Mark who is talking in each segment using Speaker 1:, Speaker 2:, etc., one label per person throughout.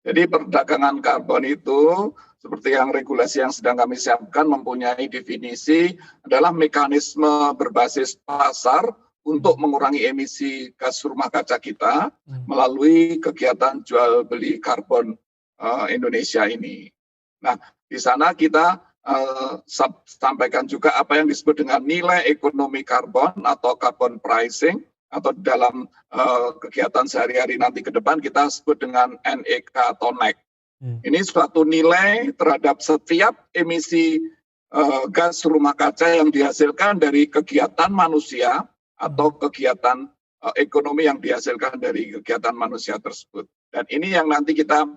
Speaker 1: Jadi perdagangan karbon itu seperti yang regulasi yang sedang kami siapkan mempunyai definisi adalah mekanisme berbasis pasar untuk mengurangi emisi gas rumah kaca kita melalui kegiatan jual beli karbon Indonesia ini. Nah, di sana kita sampaikan juga apa yang disebut dengan nilai ekonomi karbon atau carbon pricing, atau dalam kegiatan sehari-hari nanti ke depan kita sebut dengan NEK atau NEC. Ini suatu nilai terhadap setiap emisi gas rumah kaca yang dihasilkan dari kegiatan manusia atau kegiatan ekonomi yang dihasilkan dari kegiatan manusia tersebut. Dan ini yang nanti kita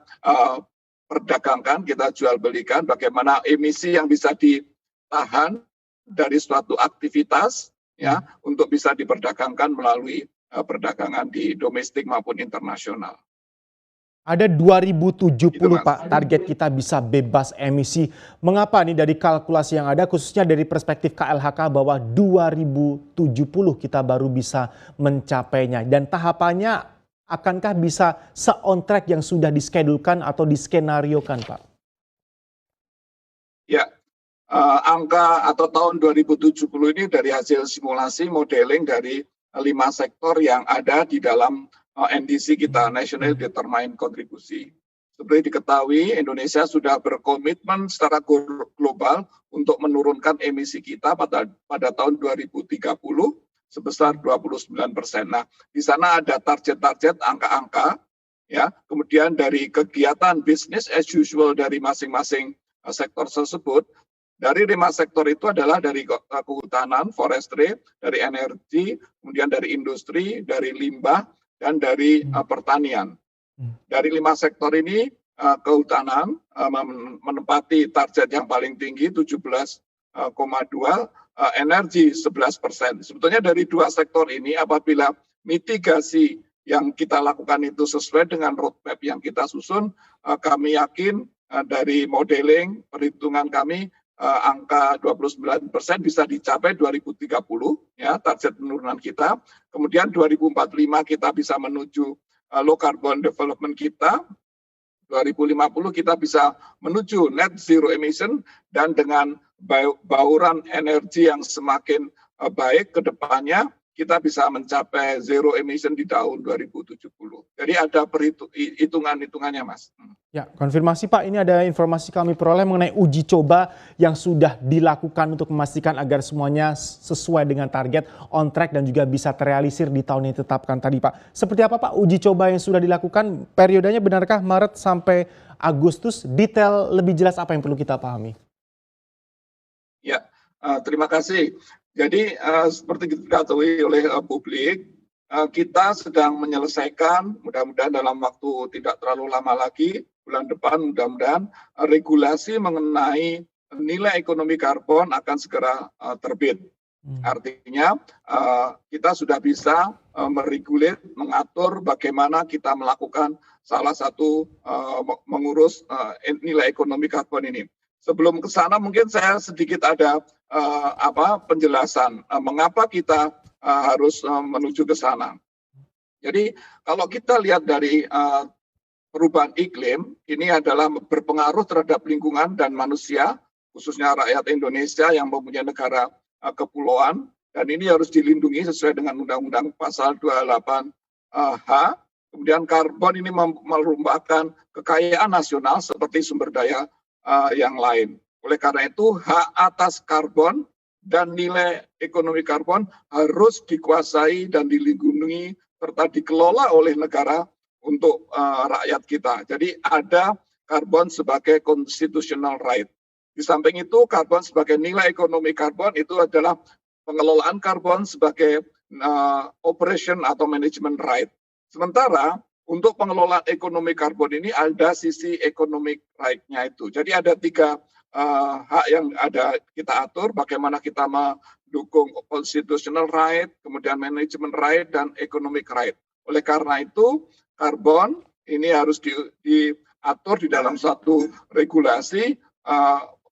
Speaker 1: perdagangkan, kita jual belikan, bagaimana emisi yang bisa ditahan dari suatu aktivitas ya untuk bisa diperdagangkan melalui perdagangan di domestik maupun internasional.
Speaker 2: Ada 2070 Pak, target kita bisa bebas emisi. Mengapa nih dari kalkulasi yang ada, khususnya dari perspektif KLHK bahwa 2070 kita baru bisa mencapainya. Dan tahapannya akankah bisa se-on track yang sudah diskedulkan atau diskenariokan Pak?
Speaker 1: Ya, angka atau tahun 2070 ini dari hasil simulasi modeling dari 5 sektor yang ada di dalam NDC kita, National Determined Contribution. Seperti diketahui, Indonesia sudah berkomitmen secara global untuk menurunkan emisi kita pada tahun 2030 sebesar 29%. Nah, di sana ada target-target angka-angka, ya. Kemudian dari kegiatan business as usual dari masing-masing sektor tersebut. Dari 5 sektor itu adalah dari kehutanan, forestry, dari energi, kemudian dari industri, dari limbah, dan dari pertanian. Dari 5 sektor ini, kehutanan menempati target yang paling tinggi 17,2, energi 11%. Sebetulnya dari 2 sektor ini apabila mitigasi yang kita lakukan itu sesuai dengan roadmap yang kita susun, kami yakin dari modeling perhitungan kami angka 29% bisa dicapai 2030 ya, target penurunan kita. Kemudian 2045 kita bisa menuju low carbon development kita. 2050 kita bisa menuju net zero emission, dan dengan bauran energi yang semakin baik ke depannya kita bisa mencapai zero emission di tahun 2070. Jadi ada hitungan-hitungannya, Mas.
Speaker 2: Ya, konfirmasi Pak, ini ada informasi kami peroleh mengenai uji coba yang sudah dilakukan untuk memastikan agar semuanya sesuai dengan target, on track, dan juga bisa terrealisir di tahun yang ditetapkan tadi Pak. Seperti apa Pak uji coba yang sudah dilakukan? Periodenya benarkah Maret sampai Agustus? Detail lebih jelas apa yang perlu kita pahami?
Speaker 1: Ya, terima kasih. Jadi seperti diketahui oleh publik, kita sedang menyelesaikan, mudah-mudahan dalam waktu tidak terlalu lama lagi, bulan depan mudah-mudahan regulasi mengenai nilai ekonomi karbon akan segera terbit. Artinya kita sudah bisa meregulir, mengatur bagaimana kita melakukan salah satu mengurus nilai ekonomi karbon ini. Sebelum ke sana mungkin saya sedikit ada penjelasan mengapa kita harus menuju ke sana. Jadi kalau kita lihat dari perubahan iklim, ini adalah berpengaruh terhadap lingkungan dan manusia, khususnya rakyat Indonesia yang mempunyai negara kepulauan, dan ini harus dilindungi sesuai dengan Undang-Undang Pasal 28H. Kemudian karbon ini merupakan kekayaan nasional seperti sumber daya yang lain. Oleh karena itu, hak atas karbon dan nilai ekonomi karbon harus dikuasai dan dilindungi serta dikelola oleh negara untuk rakyat kita. Jadi ada karbon sebagai constitutional right. Di samping itu, karbon sebagai nilai ekonomi karbon itu adalah pengelolaan karbon sebagai operation atau management right. Sementara untuk pengelolaan ekonomi karbon ini ada sisi economic right-nya itu. Jadi ada 3 hak yang ada kita atur, bagaimana kita mendukung constitutional right, kemudian management right, dan economic right. Oleh karena itu, karbon ini harus diatur di dalam satu regulasi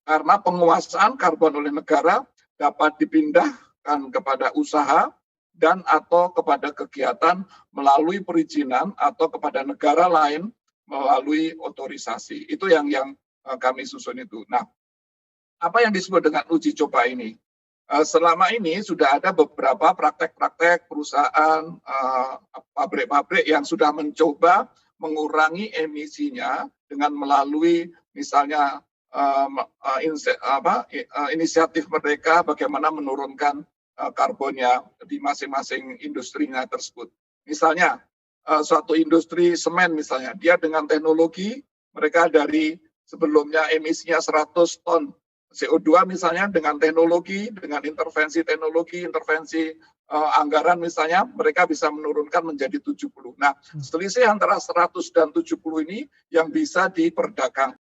Speaker 1: karena penguasaan karbon oleh negara dapat dipindahkan kepada usaha dan atau kepada kegiatan melalui perizinan atau kepada negara lain melalui otorisasi. Itu yang kami susun itu. Nah, apa yang disebut dengan uji coba ini? Selama ini sudah ada beberapa praktek-praktek perusahaan, pabrik-pabrik yang sudah mencoba mengurangi emisinya dengan melalui misalnya inisiatif mereka bagaimana menurunkan karbonnya di masing-masing industrinya tersebut. Misalnya suatu industri semen misalnya, dia dengan teknologi mereka dari sebelumnya emisinya 100 ton CO2 misalnya dengan teknologi, dengan intervensi teknologi, intervensi anggaran misalnya, mereka bisa menurunkan menjadi 70. Nah, selisih antara 100 dan 70 ini yang bisa diperdagangkan.